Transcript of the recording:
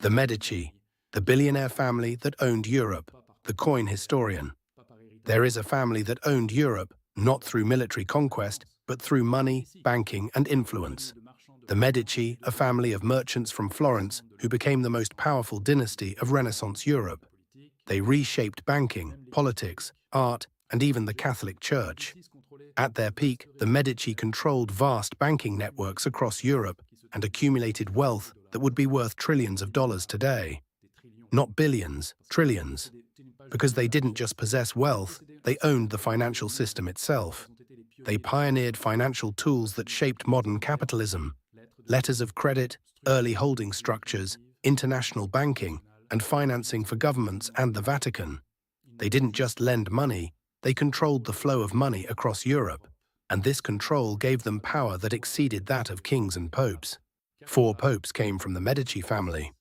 The Medici, the billionaire family that owned Europe, the coin historian. There is a family that owned Europe, not through military conquest, but through money, banking, and influence. The Medici, a family of merchants from Florence who became the most powerful dynasty of Renaissance Europe. They reshaped banking, politics, art, and even the Catholic Church. At their peak, the Medici controlled vast banking networks across Europe and accumulated wealth that would be worth trillions of dollars today. Not billions, trillions. Because they didn't just possess wealth, they owned the financial system itself. They pioneered financial tools that shaped modern capitalism: letters of credit, early holding structures, international banking, and financing for governments and the Vatican. They didn't just lend money, they controlled the flow of money across Europe, and this control gave them power that exceeded that of kings and popes. 4 popes came from the Medici family.